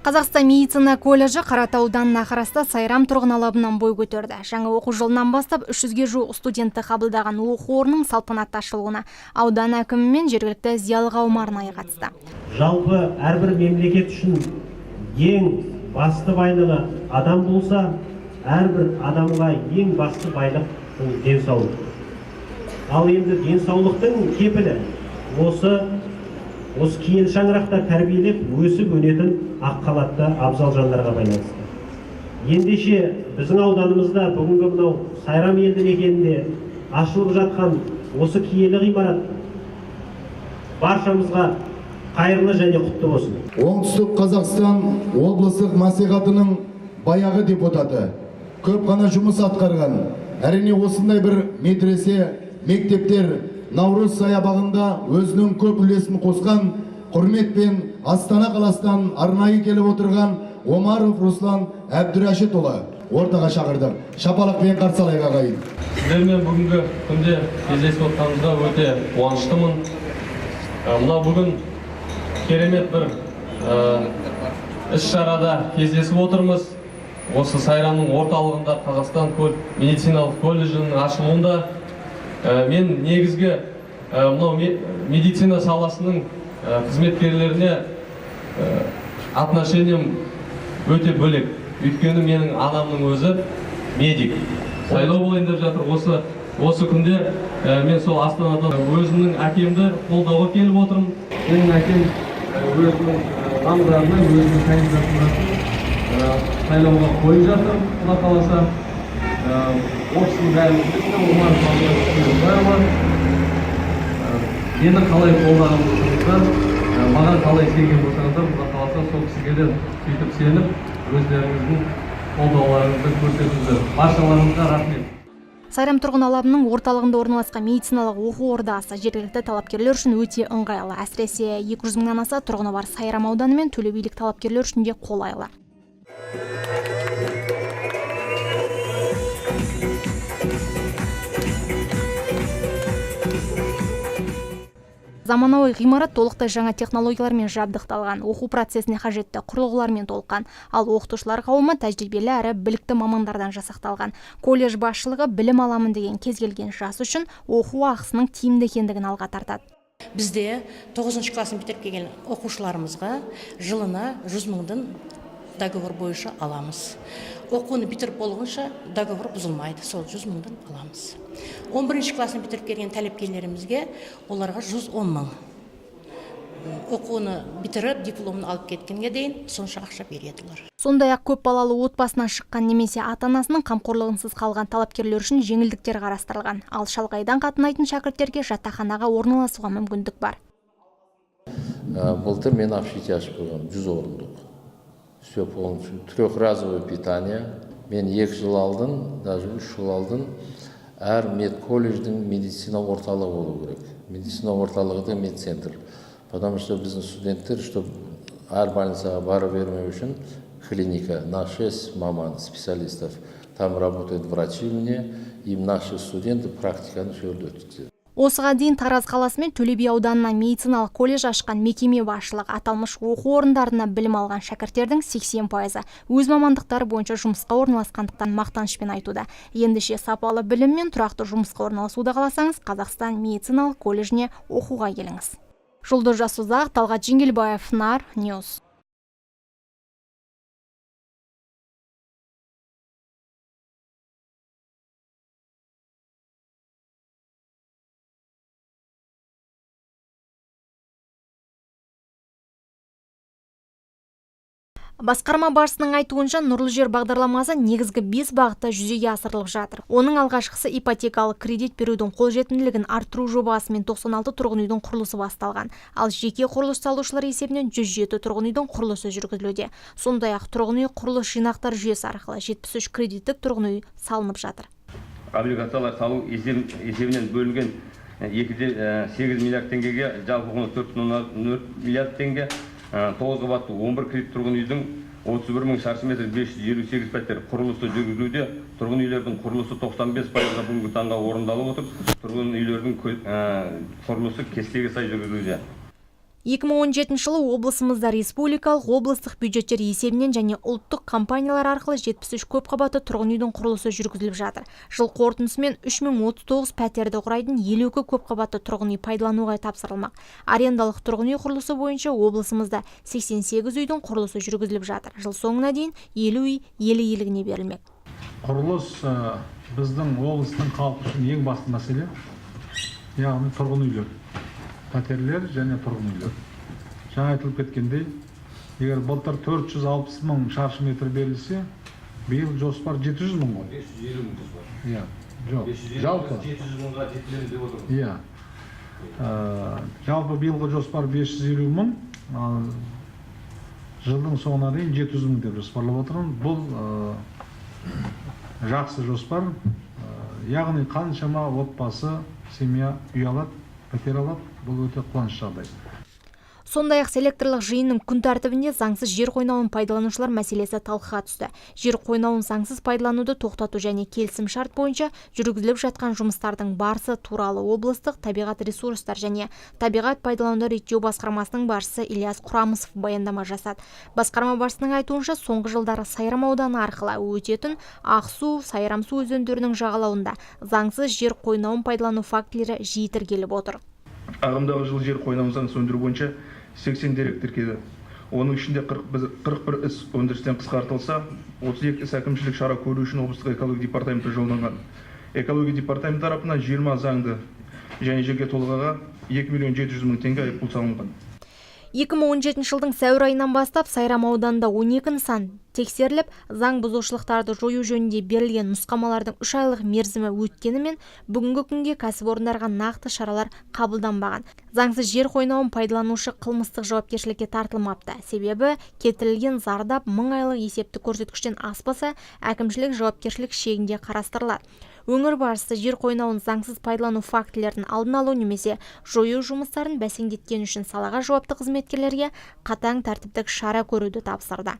Қазақстан медицина колледжі Қаратау ауданына қарасты Сайрам тұрғын алабынан бой көтерді. Жаңа оқу жылынан бастап 300-ге жуық студентті қабылдаған оқу орнының салтанатты ашылуына аудан әкімі мен жергілікті зиялы қауым арнайы қатысты. Жалпы әрбір мемлекет үшін ең басты байлығы адам болса, әрбір адамға ең басты байлық бұл денсаулық. Ал енді денсаулықтың кепілі осы киелі шаңырақта тәрбиелеп, өсіп өнетін ақ халатты абзал жандарға байланысты. Ендеше біздің ауданымызда бүгінгі мынау Сайрам елді мекенінде ашылып жатқан осы киелі ғимарат баршамызға қайырлы және құтты болсын. Оңтүстік Қазақстан облыстық мәслихатының баяғы депутаты, көп қана жұмыс атқарған. Әрине осындай бір медресе, мектептер Наурыз саябағында өзінің көп үлесін қосқан, құрметпен Астана қаласынан арнайы келіп отырған Омаров Руслан Әбдірәшітұлы ортаға шақырдық. Шапалақпен қарсы алайық ағайын. Сіздермен бүгінгі күнде кездесіп отқанымызға өте қуаныштымын. Мына бүгін керемет бір іс-шарада кездесіп отырмыз. Осы Сайрамның орталығында Қазақстан медициналық колледжінің ашылуында мен негізгі медицина саласының қызметкерлеріне отношением өте бөлек. Өйткені менің анамның өзі медик. Сайлау болайын деп жатыр. Осы күнде мен сол Астанадан өзімнің әкемді қолдауға келіп отырмын. Менің әкем өзінің намыдарына, өзінің кандидатурасын сайлауға қойып жатыр. Құда қаласа осының бәрін енді қалай қолдаған болсаңыздар, маған қалай сенген болсаңыздар, Құда қаласа сол кісіге де сөйтіп сеніп, өздеріңіздің қолдауларыңызды көрсетіңіздер. Баршаларыңызға рахмет. Сайрам тұрғын алабының орталығында орналасқан медициналық оқу ордасы жергілікті талапкерлер үшін өте ыңғайлы. Әсіресе 200 мыңнан аса тұрғыны бар Сайрам ауданы мен Төле билік талапкерлер үшін де қолайлы. Заманауи ғимарат толықтай жаңа технологиялармен жабдықталған, оқу процесіне қажетті құрылғылармен толыққан, ал оқытушылар қауымы тәжірибелі әрі білікті мамандардан жасақталған. Колледж басшылығы білім аламын деген кез келген жас үшін оқу ақысының тиімді екендігін алға тартады. Бізде 9 классын бітіріп келген оқушыларымызға жылына 100 мыңдың договор бойынша аламыз. Оқуны бітіріп болғанша договор бұзылмайды, сол 100 мыңдан аламыз. 11 классын бітіріп келген талапкерлерімізге оларға 110 мың. Оқуны бітіріп, дипломын алып кеткенге дейін сонша ақша береділер. Сондай-ақ көп балалы отбасынан шыққан немесе ата-анасының қамқорлығынсыз қалған талапкерлер үшін жеңілдіктер қарастырылған. Ал шалғайдан қатынайтын шәкірттерге жатақханаға орналасуға мүмкіндік бар. Былтыр мен общежитие ашып қойғам, 100 орындық. Все полностью. Трехразовое питание. Мен 2 жыл алдым, даже 3 жыл алдым. Әр медколледждің медицина орталығы болу керек. Медицина орталығы медцентр. Потому что біздің студенттер, чтобы әр больницаға бара бермеу үшін клиника на 6 маман специалистов. Там работают врачи мне, и наши студенты практиканы шөлді өткізеді. Осыға дейін Тараз қаласы мен Төле би ауданына медициналық колледж ашқан мекеме басшылығы аталмыш оқу орындарына білім алған шәкірттердің 80% өз мамандықтары бойынша жұмысқа орналасқандықтан мақтанышпен айтуда. Ендеше сапалы білім мен тұрақты жұмысқа орналасуды қаласаңыз, Қазақстан медициналық колледжіне оқуға келіңіз. Жұлдыз Жасұзақ, Талғат Жеңгелбаев, НАР Ньюс. Басқарма басшысының айтуынша Нұрлы жер бағдарламасы негізгі 5 бағытта жүзеге асырылып жатыр. Оның алғашқысы ипотекалық кредит берудің қолжетімділігін арттыру жобасымен 96 тұрғын үйдің құрылысы басталған. Ал жеке құрылыс салушылар есебінен 107 тұрғын үйдің құрылысы жүргізілуде. Сондай-ақ тұрғын үй құрылыс жинақтар жүйесі арқылы 73 кредиттік тұрғын үй салынып жатыр. Облигациялар салу есебінен бөлінген 2,8 миллиард теңгеге, жалпы құны 4,4 миллиард теңге, 9 қабатты 11 кредит тұрғын үйдің 31 мың шаршы метр 558 пәтер құрылысы жүргізілуде. Тұрғын үйлердің құрылысы 95%-ға бүгінгі таңға орындалып отыр. Тұрғын үйлердің құрылысы кестеге сай жүргізілуде. 2017 жылы облысымызда республикалық облыстық бюджеттер есебінен және ұлттық компаниялар арқылы 73 көпқабатты тұрғын үйдің құрылысы жүргізіліп жатыр. Жыл қорытындысымен 3039 пәтерді құрайтын 52 көпқабатты тұрғын үй пайдалануға тапсырылмақ. Арендалық тұрғын үй құрылысы бойынша облысымызда 88 үйдің құрылысы жүргізіліп жатыр. Жыл соңына дейін 50 үй ел иелігіне берілмек. Құрылыс біздің облыстың халқы үшін ең басты мәселе, яғни тұрғын үйлер. Пәтерлер және тұрғын үйлер. Жаңа айтылып кеткендей, егер былтыр 460 мың шаршы метр берілсе, биыл жоспар 700 мың ғой. 550 мың жоспар. Иә, жоқ. Жалпы 700 мыңға жетілеміз деп отырмыз. Иә. Жалпы биылғы жоспар 550 мың, жылдың соңына дейін 700 мың деп жоспарлап отырмын. Бұл жақсы жоспар. Яғни қаншама отбасы, семья үй алады, пәтер алады. Бұл өте қуанышты жағдай. Сондай-ақ селекторлық жиынның күн тәртібінде заңсыз жер қойнауын пайдаланушылар мәселесі талқыға түсті. Жер қойнауын заңсыз пайдалануды тоқтату және келісім шарт бойынша жүргізіліп жатқан жұмыстардың барысы туралы облыстық табиғат ресурстар және табиғат пайдалануды реттеу басқармасының басшысы Ильяс Құрамысов баяндама жасады. Басқарма басшысының айтуынша, соңғы жылдары Сайрам ауданы арқылы өтетін Ақсу, Сайрамсу өзендерінің жағалауында заңсыз жер қойнауын пайдалану фактілері жиі тіркеліп отыр. Ағымдағы жыл жер қойнауын заңсыз өндіру бойынша 80 дерек тіркелді. Оның ішінде 41 іс өндірістен қысқартылса, 32 іс әкімшілік шара көру үшін облыстық экология департаменті жолданған. Экология департаменті тарапынан 20 заңды және жеке тұлғаға 2 миллион 700 мың теңге айыппұл салынған. 2017 жылдың сәуір айынан бастап Сайрам ауданында 12 нысан тексеріліп, заң бұзушылықтарды жою жөнінде берілген нұсқамалардың 3 айлық мерзімі өткенімен, бүгінгі күнге кәсіпорындарға нақты шаралар қабылданбаған. Заңсыз жер қойнауын пайдаланушы қылмыстық жауапкершілікке тартылмапты. Себебі келтірілген зардап 1000 айлық есептік көрсеткіштен аспаса, әкімшілік жауапкершілік шегінде қарастырылады. Өңір басшысы жер қойнауын заңсыз пайдалану фактілерін алдын алу немесе жою жұмыстарын бәсеңдеткен үшін салаға жауапты қызметкерлерге қатаң тәртіптік шара көруді тапсырды.